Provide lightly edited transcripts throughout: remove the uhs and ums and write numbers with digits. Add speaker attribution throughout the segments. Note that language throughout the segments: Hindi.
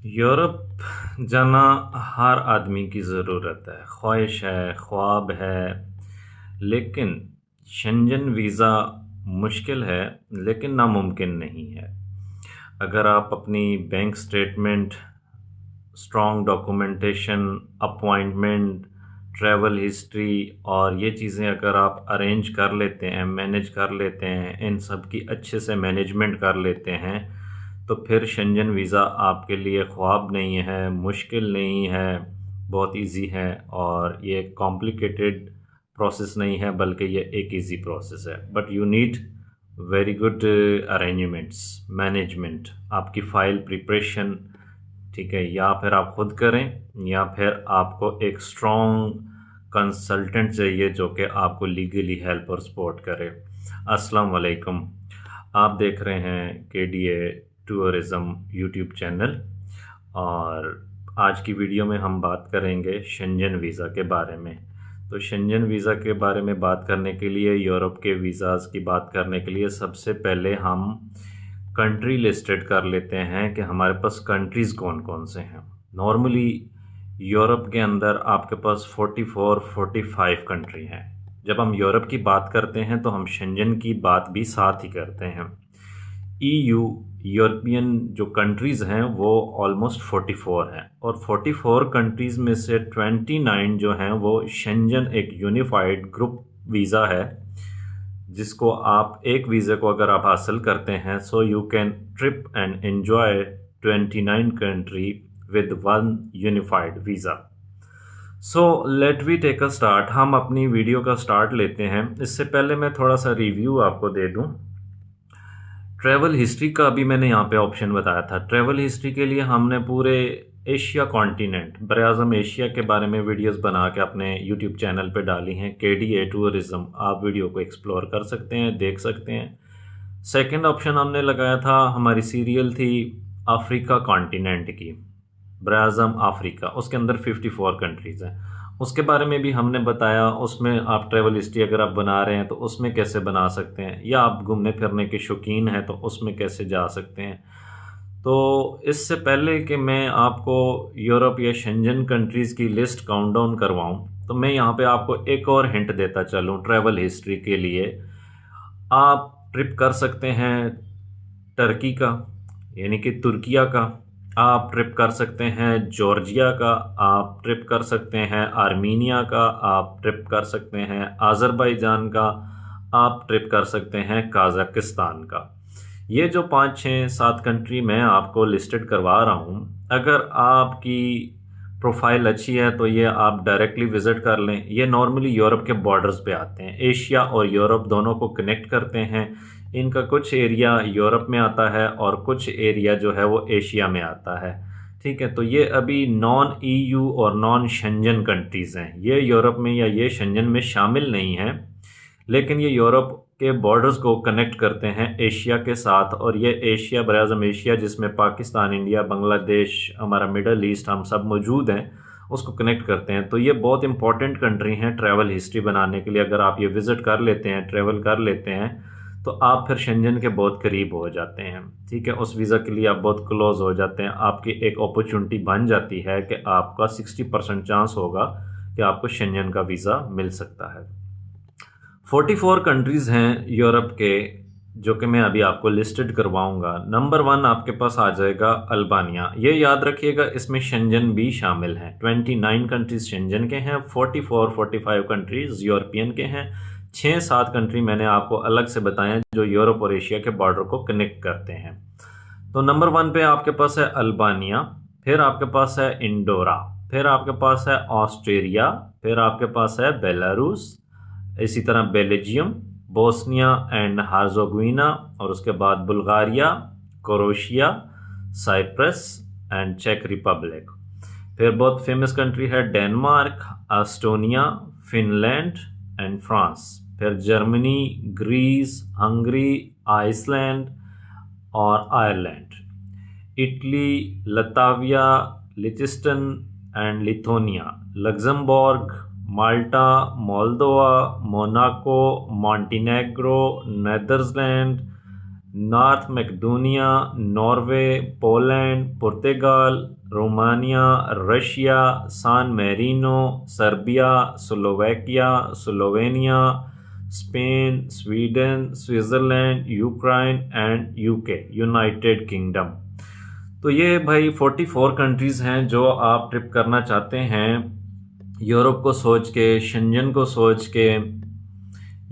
Speaker 1: यूरोप जाना हर आदमी की ज़रूरत है, ख्वाहिश है, ख्वाब है, लेकिन शेंजन वीज़ा मुश्किल है, लेकिन नामुमकिन नहीं है। अगर आप अपनी bank statement, strong documentation, appointment, travel history और ये चीज़ें अगर आप अरेंज कर लेते हैं, मैनेज कर लेते हैं, इन सब की अच्छे से मैनेजमेंट कर लेते हैं, तो फिर शेंजन वीज़ा आपके लिए ख्वाब नहीं है, मुश्किल नहीं है, बहुत इजी है और ये कॉम्प्लिकेटेड प्रोसेस नहीं है, बल्कि ये एक इजी प्रोसेस है। But you need very good arrangements, management, आपकी फ़ाइल प्रिपरेशन, ठीक है, या फिर आप खुद करें या फिर आपको एक स्ट्रॉन्ग कंसल्टेंट चाहिए जो कि आपको लीगली हेल्प और सपोर्ट करे। अस्सलाम वालेकुम, आप देख रहे हैं KDA टूरिज़्म यूट्यूब चैनल और आज की वीडियो में हम बात करेंगे शेंजन वीज़ा के बारे में। तो शेंजन वीज़ा के बारे में बात करने के लिए, यूरोप के वीज़ाज़ की बात करने के लिए सबसे पहले हम कंट्री लिस्टेड कर लेते हैं कि हमारे पास कंट्रीज़ कौन कौन से हैं। नॉर्मली यूरोप के अंदर आपके पास 44-45 कंट्री हैं। जब हम यूरोप की बात करते हैं तो हम शेंजन की बात भी साथ ही करते हैं। EU यूरोपियन जो कंट्रीज़ हैं वो ऑलमोस्ट 44 हैं और 44 कंट्रीज़ में से 29 जो हैं वो शेंजन एक यूनिफाइड ग्रुप वीज़ा है, जिसको आप एक वीज़े को अगर आप हासिल करते हैं so you can trip and enjoy 29 country with one unified visa. So let we take a start. हम अपनी वीडियो का स्टार्ट लेते हैं। इससे पहले मैं थोड़ा सा रिव्यू आपको दे दूं। ट्रैवल हिस्ट्री का अभी मैंने यहाँ पे ऑप्शन बताया था। ट्रैवल हिस्ट्री के लिए हमने पूरे एशिया कॉन्टिनेंट, बरआज़म एशिया के बारे में वीडियोस बना के अपने यूट्यूब चैनल पे डाली हैं, KDA टूरिज़्म। आप वीडियो को एक्सप्लोर कर सकते हैं, देख सकते हैं। सेकंड ऑप्शन हमने लगाया था, हमारी सीरियल थी अफ्रीका कॉन्टिनेंट की, बरआज़म अफ्रीका, उसके अंदर 54 कंट्रीज़ हैं। उसके बारे में भी हमने बताया। उसमें आप ट्रैवल हिस्ट्री अगर आप बना रहे हैं तो उसमें कैसे बना सकते हैं, या आप घूमने फिरने के शौकीन हैं तो उसमें कैसे जा सकते हैं। तो इससे पहले कि मैं आपको यूरोप या शेंजन कंट्रीज़ की लिस्ट काउंट डाउन करवाऊँ, तो मैं यहाँ पे आपको एक और हिंट देता चलूँ ट्रैवल हिस्ट्री के लिए। आप ट्रिप कर सकते हैं टर्की का, यानी कि तुर्किया का, आप ट्रिप कर सकते हैं जॉर्जिया का, आप ट्रिप कर सकते हैं आर्मीनिया का, आप ट्रिप कर सकते हैं अज़रबैजान का, आप ट्रिप कर सकते हैं कज़ाकिस्तान का। ये जो 5, 6, 7 कंट्री मैं आपको लिस्टेड करवा रहा हूँ, अगर आपकी प्रोफाइल अच्छी है तो ये आप डायरेक्टली विज़िट कर लें। ये नॉर्मली यूरोप के बॉर्डर्स पे आते हैं, एशिया और यूरोप दोनों को कनेक्ट करते हैं। इनका कुछ एरिया यूरोप में आता है और कुछ एरिया जो है वो एशिया में आता है, ठीक है। तो ये अभी नॉन EU और नॉन शेंजन कंट्रीज़ हैं। ये यूरोप में या ये शेंजन में शामिल नहीं हैं, लेकिन ये यूरोप के बॉर्डर्स को कनेक्ट करते हैं एशिया के साथ। और ये एशिया, बरआज़म एशिया, जिसमें पाकिस्तान, इंडिया, बांग्लादेश, हमारा मिडल ईस्ट, हम सब मौजूद हैं, उसको कनेक्ट करते हैं। तो ये बहुत इंपॉर्टेंट कंट्री हैं ट्रैवल हिस्ट्री बनाने के लिए। अगर आप ये विज़िट कर लेते हैं, ट्रैवल कर लेते हैं, तो आप फिर शेंजन के बहुत करीब हो जाते हैं, ठीक है। उस वीज़ा के लिए आप बहुत क्लोज़ हो जाते हैं। आपकी एक अपॉर्चुनिटी बन जाती है कि आपका 60% चांस होगा कि आपको शेंजन का वीज़ा मिल सकता है। 44 कंट्रीज़ हैं यूरोप के, जो कि मैं अभी आपको लिस्टेड करवाऊंगा। नंबर 1 आपके पास आ जाएगा अल्बानिया। ये याद रखिएगा, इसमें शेंजन भी शामिल हैं। 29 कंट्रीज़ शेंजन के हैं, 44-45 कंट्रीज़ यूरोपियन के हैं। 6-7 कंट्री मैंने आपको अलग से बताए हैं जो यूरोप और एशिया के बॉर्डर को कनेक्ट करते हैं। तो नंबर 1 पे आपके पास है अल्बानिया, फिर आपके पास है इंडोरा, फिर आपके पास है ऑस्ट्रेलिया, फिर आपके पास है बेलारूस, इसी तरह बेल्जियम, बोस्निया एंड हर्ज़ोगोविना, और उसके बाद बुल्गारिया, क्रोएशिया, साइप्रस एंड चेक रिपब्लिक। फिर बहुत फेमस कंट्री है Denmark, Estonia, Finland and France. फिर जर्मनी, ग्रीस, हंगरी, आइसलैंड और Ireland, Italy, Latvia, Liechtenstein and Lithuania, Luxembourg, Malta, Moldova, Monaco, Montenegro, Netherland, North Macedonia, Norway, Poland, पुर्तगाल, Romania, Russia, San Marino, Serbia, Slovakia, Slovenia, Spain, Sweden, Switzerland, Ukraine and UK, United Kingdom. तो ये भाई 44 कंट्रीज़ हैं जो आप ट्रिप करना चाहते हैं यूरोप को सोच के, शेंजन को सोच के,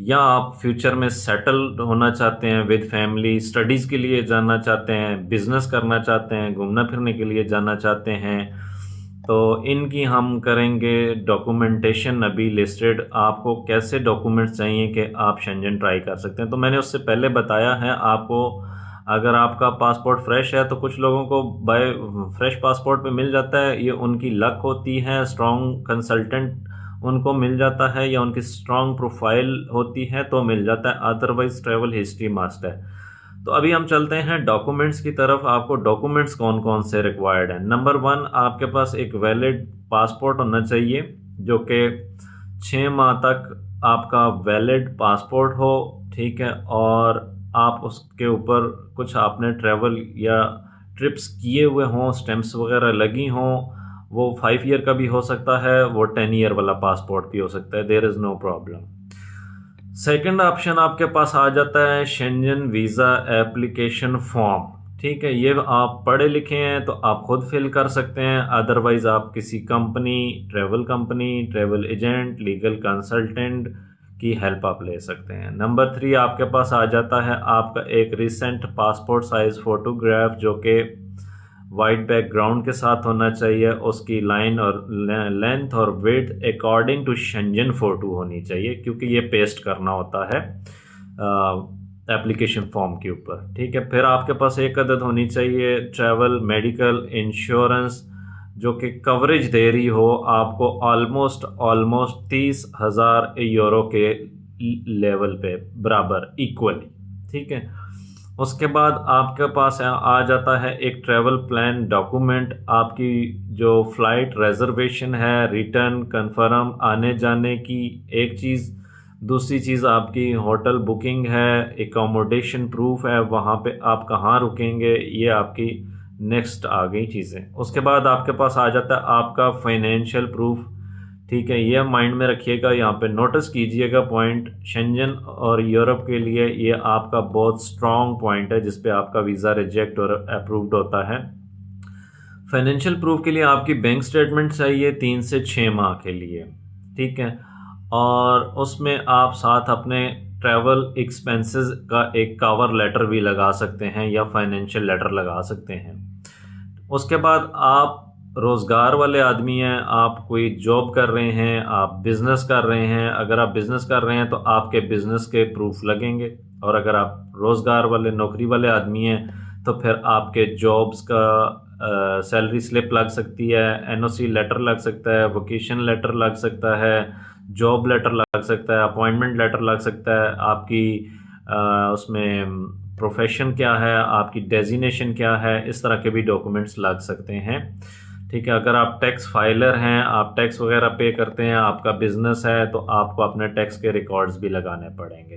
Speaker 1: या आप फ्यूचर में सेटल होना चाहते हैं विद फैमिली, स्टडीज़ के लिए जाना चाहते हैं, बिजनेस करना चाहते हैं, घूमना फिरने के लिए जाना चाहते हैं। तो इनकी हम करेंगे डॉक्यूमेंटेशन अभी लिस्टेड, आपको कैसे डॉक्यूमेंट्स चाहिए कि आप शेंजन ट्राई कर सकते हैं। तो मैंने उससे पहले बताया है आपको, अगर आपका पासपोर्ट फ्रेश है तो कुछ लोगों को बाय फ्रेश पासपोर्ट पे मिल जाता है, ये उनकी लक होती है, स्ट्रॉन्ग कंसल्टेंट उनको मिल जाता है या उनकी स्ट्रॉन्ग प्रोफाइल होती है तो मिल जाता है, अदरवाइज ट्रैवल हिस्ट्री मस्ट है। तो अभी हम चलते हैं डॉक्यूमेंट्स की तरफ। आपको डॉक्यूमेंट्स कौन कौन से रिक्वायर्ड हैं। नंबर 1, आपके पास एक वैलिड पासपोर्ट होना चाहिए जो कि 6 माह तक आपका वैलिड पासपोर्ट हो, ठीक है, और आप उसके ऊपर कुछ आपने ट्रैवल या ट्रिप्स किए हुए हों, स्टैम्प्स वगैरह लगी हों। वो 5 ईयर का भी हो सकता है, वो 10 ईयर वाला पासपोर्ट भी हो सकता है, there is no problem. Second option आपके पास आ जाता है शेंजन वीज़ा एप्लीकेशन फॉर्म, ठीक है। ये आप पढ़े लिखे हैं तो आप खुद फिल कर सकते हैं, अदरवाइज आप किसी company, travel agent, legal consultant की हेल्प आप ले सकते हैं। नंबर 3 आपके पास आ जाता है आपका एक रिसेंट पासपोर्ट साइज़ फ़ोटोग्राफ जो कि वाइट बैकग्राउंड के साथ होना चाहिए, उसकी लाइन और लेंथ और width according to Schengen photo होनी चाहिए, क्योंकि ये पेस्ट करना होता है एप्लीकेशन फॉर्म के ऊपर, ठीक है। फिर आपके पास एक अदद होनी चाहिए ट्रैवल मेडिकल इंश्योरेंस जो कि कवरेज दे रही हो आपको ऑलमोस्ट 30,000 यूरो के लेवल पे बराबर इक्वली, ठीक है। उसके बाद आपके पास आ जाता है एक ट्रैवल प्लान डॉक्यूमेंट, आपकी जो फ़्लाइट रिजर्वेशन है, रिटर्न कन्फर्म आने जाने की एक चीज़, दूसरी चीज़ आपकी होटल बुकिंग है, एकोमोडेशन प्रूफ है, वहाँ पे आप कहाँ रुकेंगे, ये आपकी नेक्स्ट आ गई चीज़ें। उसके बाद आपके पास आ जाता है आपका फाइनेंशियल प्रूफ, ठीक है। ये माइंड में रखिएगा, यहाँ पे नोटिस कीजिएगा पॉइंट, शेंजन और यूरोप के लिए ये आपका बहुत स्ट्रॉन्ग पॉइंट है जिस पे आपका वीज़ा रिजेक्ट और अप्रूव्ड होता है। फाइनेंशियल प्रूफ के लिए आपकी बैंक स्टेटमेंट चाहिए 3 से 6 माह के लिए, ठीक है, और उसमें आप साथ अपने ट्रैवल एक्सपेंसेस का एक कवर लेटर भी लगा सकते हैं या फाइनेंशियल लेटर लगा सकते हैं। उसके बाद आप रोज़गार वाले आदमी हैं, आप कोई जॉब कर रहे हैं, आप बिज़नेस कर रहे हैं, अगर आप बिज़नेस कर रहे हैं तो आपके बिज़नेस के प्रूफ लगेंगे, और अगर आप रोज़गार वाले नौकरी वाले आदमी हैं तो फिर आपके जॉब्स का सैलरी स्लिप लग सकती है, एनओसी लेटर लग सकता है, वोकेशन लेटर लग सकता है, जॉब लेटर लग सकता है, अपॉइंटमेंट लेटर लग सकता है, आपकी उसमें प्रोफेशन क्या है, आपकी डेजिनेशन क्या है, इस तरह के भी डॉक्यूमेंट्स लग सकते हैं, ठीक है। अगर आप टैक्स फाइलर हैं, आप टैक्स वगैरह पे करते हैं, आपका बिजनेस है, तो आपको अपने टैक्स के रिकॉर्ड्स भी लगाने पड़ेंगे,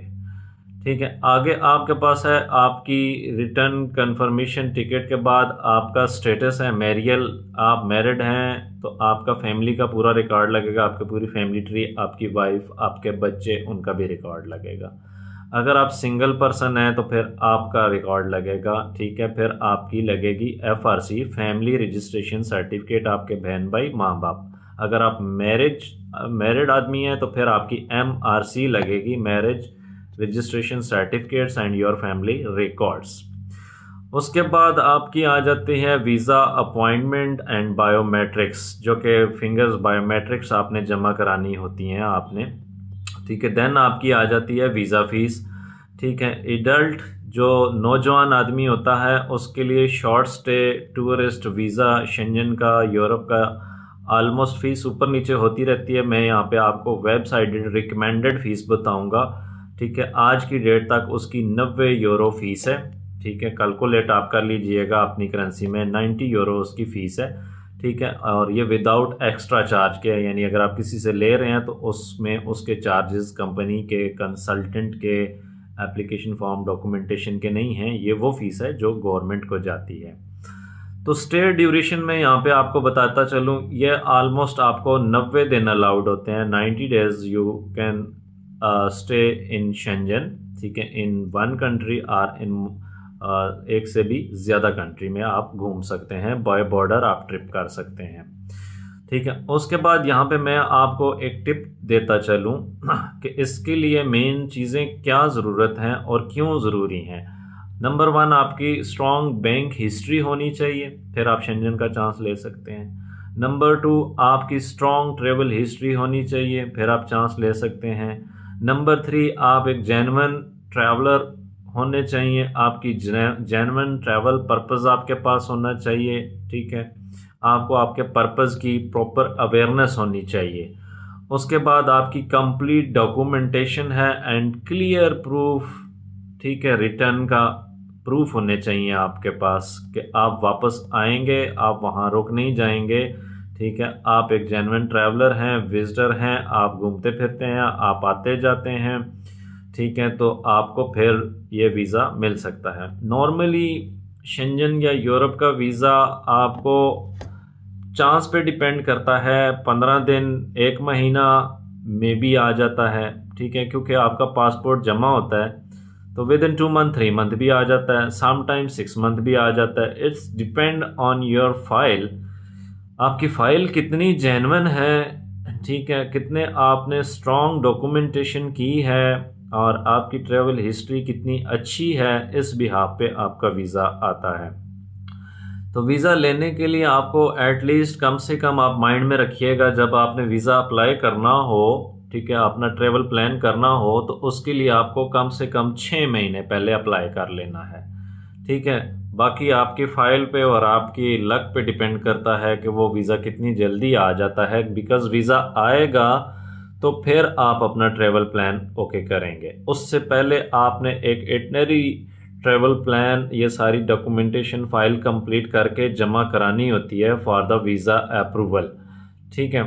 Speaker 1: ठीक है। आगे आपके पास है आपकी रिटर्न कंफर्मेशन टिकट के बाद आपका स्टेटस है मैरियल, आप मैरिड हैं तो आपका फैमिली का पूरा रिकॉर्ड लगेगा, आपकी पूरी फैमिली ट्री, आपकी वाइफ, आपके बच्चे, उनका भी रिकॉर्ड लगेगा। अगर आप सिंगल पर्सन हैं तो फिर आपका रिकॉर्ड लगेगा, ठीक है। फिर आपकी लगेगी FRC फैमिली रजिस्ट्रेशन सर्टिफिकेट, आपके बहन भाई माँ बाप। अगर आप मैरिड आदमी हैं तो फिर आपकी MRC लगेगी, marriage registration certificates and your family records. उसके बाद आपकी आ जाती है वीज़ा अपॉइंटमेंट एंड बायोमेट्रिक्स, जो कि फिंगर्स बायोमेट्रिक्स आपने जमा करानी होती हैं आपने, ठीक है। देन आपकी आ जाती है वीज़ा फ़ीस, ठीक है। एडल्ट जो नौजवान आदमी होता है उसके लिए short stay tourist visa Schengen का, यूरोप का, ऑलमोस्ट फ़ीस ऊपर नीचे होती रहती है। मैं यहाँ पे आपको वेबसाइट रिकमेंडेड फ़ीस बताऊँगा, ठीक है। आज की डेट तक उसकी 90 यूरो फ़ीस है, ठीक है। कैलकुलेट आप कर लीजिएगा अपनी करेंसी में, 90 यूरो उसकी फ़ीस है, ठीक है। और ये विदाउट एक्स्ट्रा चार्ज के है, यानी अगर आप किसी से ले रहे हैं तो उसमें उसके चार्जेस कंपनी के, कंसल्टेंट के, एप्लीकेशन फॉर्म डॉक्यूमेंटेशन के नहीं हैं, ये वो फ़ीस है जो गवर्नमेंट को जाती है। तो स्टे ड्यूरेशन में यहाँ पे आपको बताता चलूँ, ये ऑलमोस्ट आपको 90 दिन अलाउड होते हैं। 90 days you can stay in Schengen, ठीक है, इन वन कंट्री और इन एक से भी ज़्यादा कंट्री में आप घूम सकते हैं, बाय बॉर्डर आप ट्रिप कर सकते हैं, ठीक है। उसके बाद यहाँ पे मैं आपको एक टिप देता चलूँ कि इसके लिए मेन चीज़ें क्या ज़रूरत हैं और क्यों ज़रूरी हैं। नंबर 1, आपकी स्ट्रॉन्ग बैंक हिस्ट्री होनी चाहिए, फिर आप शेंजन का चांस ले सकते हैं। नंबर 2, आपकी स्ट्रॉन्ग ट्रेवल हिस्ट्री होनी चाहिए, फिर आप चांस ले सकते हैं। नंबर 3, आप एक जेन्युइन ट्रैवलर होने चाहिए, आपकी जेन्युइन ट्रैवल पर्पज़ आपके पास होना चाहिए, ठीक है। आपको आपके पर्पज़ की प्रॉपर अवेयरनेस होनी चाहिए। उसके बाद आपकी कंप्लीट डॉक्यूमेंटेशन है एंड क्लियर प्रूफ, ठीक है, रिटर्न का प्रूफ होने चाहिए आपके पास कि आप वापस आएंगे, आप वहाँ रुक नहीं जाएंगे, ठीक है। आप एक जेन्युइन ट्रैवलर हैं, विजिटर हैं, आप घूमते फिरते हैं, आप आते जाते हैं, ठीक है, तो आपको फिर ये वीज़ा मिल सकता है। नॉर्मली शेंजन या यूरोप का वीज़ा आपको चांस पे डिपेंड करता है, 15 दिन 1 महीना में भी आ जाता है, ठीक है, क्योंकि आपका पासपोर्ट जमा होता है तो विद इन 2 मंथ 3 मंथ भी आ जाता है, समटाइम्स 6 मंथ भी आ जाता है। It's depend on your file, आपकी फ़ाइल कितनी जेन्युइन है, ठीक है, कितने आपने स्ट्रॉन्ग डॉक्यूमेंटेशन की है और आपकी ट्रैवल हिस्ट्री कितनी अच्छी है, इस बिहाफ पे आपका वीज़ा आता है। तो वीज़ा लेने के लिए आपको एटलीस्ट कम से कम आप माइंड में रखिएगा, जब आपने वीज़ा अप्लाई करना हो, ठीक है, अपना ट्रैवल प्लान करना हो, तो उसके लिए आपको कम से कम 6 महीने पहले अप्लाई कर लेना है, ठीक है। बाकी आपकी फ़ाइल पे और आपकी लक पे डिपेंड करता है कि वो वीज़ा कितनी जल्दी आ जाता है, बिकॉज़ वीज़ा आएगा तो फिर आप अपना ट्रैवल प्लान ओके करेंगे। उससे पहले आपने एक इटिनरी ट्रैवल प्लान, ये सारी डॉक्यूमेंटेशन फ़ाइल कंप्लीट करके जमा करानी होती है फॉर द वीज़ा अप्रूवल, ठीक है।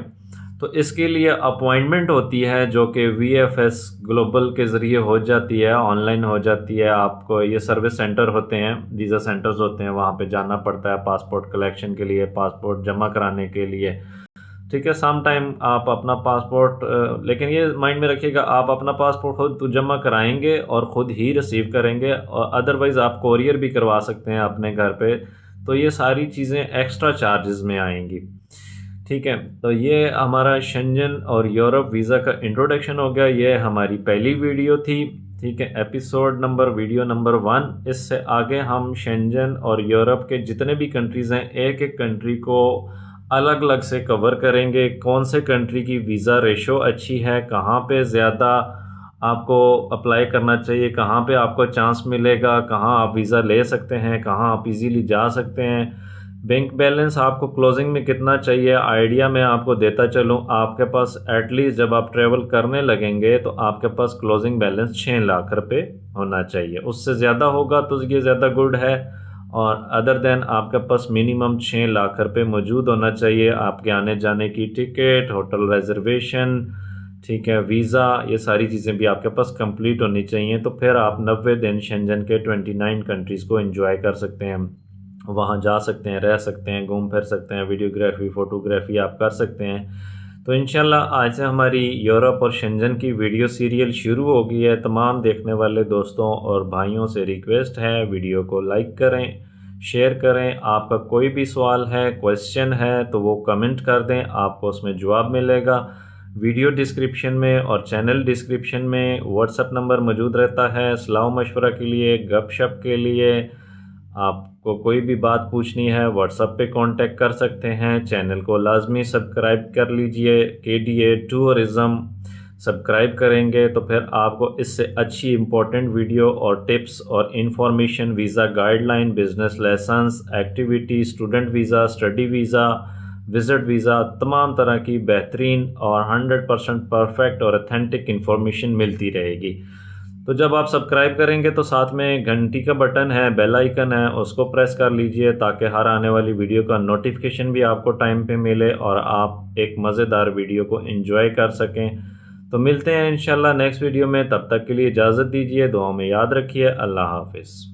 Speaker 1: तो इसके लिए अपॉइंटमेंट होती है जो कि VFS ग्लोबल के ज़रिए हो जाती है, ऑनलाइन हो जाती है। आपको ये सर्विस सेंटर होते हैं, वीज़ा सेंटर्स होते हैं, वहाँ पे जाना पड़ता है पासपोर्ट कलेक्शन के लिए, पासपोर्ट जमा कराने के लिए, ठीक है। सम टाइम आप अपना पासपोर्ट, लेकिन ये माइंड में रखिएगा, आप अपना पासपोर्ट खुद जमा कराएंगे और ख़ुद ही रिसीव करेंगे, और अदरवाइज़ आप कोरियर भी करवा सकते हैं अपने घर पे। तो ये सारी चीज़ें एक्स्ट्रा चार्जेस में आएंगी, ठीक है। तो ये हमारा शेंजन और यूरोप वीज़ा का इंट्रोडक्शन हो गया। ये हमारी पहली वीडियो थी, ठीक है, वीडियो नंबर 1। इससे आगे हम शेंजन और यूरोप के जितने भी कंट्रीज़ हैं, एक एक कंट्री को अलग अलग से कवर करेंगे। कौन से कंट्री की वीज़ा रेशो अच्छी है, कहाँ पे ज़्यादा आपको अप्लाई करना चाहिए, कहाँ पे आपको चांस मिलेगा, कहाँ आप वीज़ा ले सकते हैं, कहाँ आप इजीली जा सकते हैं, बैंक बैलेंस आपको क्लोजिंग में कितना चाहिए, आइडिया मैं आपको देता चलूँ। आपके पास एटलीस्ट जब आप ट्रैवल करने लगेंगे तो आपके पास क्लोजिंग बैलेंस 6 लाख रुपए होना चाहिए। उससे ज़्यादा होगा तो ये ज़्यादा गुड है, और अदर देन आपके पास मिनिमम 6 लाख रुपए मौजूद होना चाहिए। आपके आने जाने की टिकट, होटल रिजर्वेशन, ठीक है, वीज़ा, ये सारी चीज़ें भी आपके पास कंप्लीट होनी चाहिए। तो फिर आप 90 दिन शेंजन के 29 कंट्रीज़ को एंजॉय कर सकते हैं, वहाँ जा सकते हैं, रह सकते हैं, घूम फिर सकते हैं, वीडियोग्राफी फ़ोटोग्राफी आप कर सकते हैं। तो इंशाल्लाह आज से हमारी यूरोप और शेंजन की वीडियो सीरियल शुरू हो गई है। तमाम देखने वाले दोस्तों और भाइयों से रिक्वेस्ट है, वीडियो को लाइक करें, शेयर करें। आपका कोई भी सवाल है, क्वेश्चन है, तो वो कमेंट कर दें, आपको उसमें जवाब मिलेगा। वीडियो डिस्क्रिप्शन में और चैनल डिस्क्रिप्शन में व्हाट्सएप नंबर मौजूद रहता है सलाह मशवरा के लिए, गपशप के लिए। आपको कोई भी बात पूछनी है व्हाट्सएप पे कांटेक्ट कर सकते हैं। चैनल को लाजमी सब्सक्राइब कर लीजिए। KDA टूरिज़्म सब्सक्राइब करेंगे तो फिर आपको इससे अच्छी इम्पोर्टेंट वीडियो और टिप्स और information, visa guideline, business lessons, activity, student visa, study visa, visit visa, तमाम तरह की बेहतरीन और 100% परफेक्ट और ऑथेंटिक इन्फॉर्मेशन मिलती रहेगी। तो जब आप सब्सक्राइब करेंगे तो साथ में घंटी का बटन है, बेल आइकन है, उसको प्रेस कर लीजिए ताकि हर आने वाली वीडियो का नोटिफिकेशन भी आपको टाइम पे मिले और आप एक मज़ेदार वीडियो को एंजॉय कर सकें। तो मिलते हैं इंशाल्लाह नेक्स्ट वीडियो में, तब तक के लिए इजाज़त दीजिए, दुआ में याद रखिए। अल्लाह हाफ़िज़।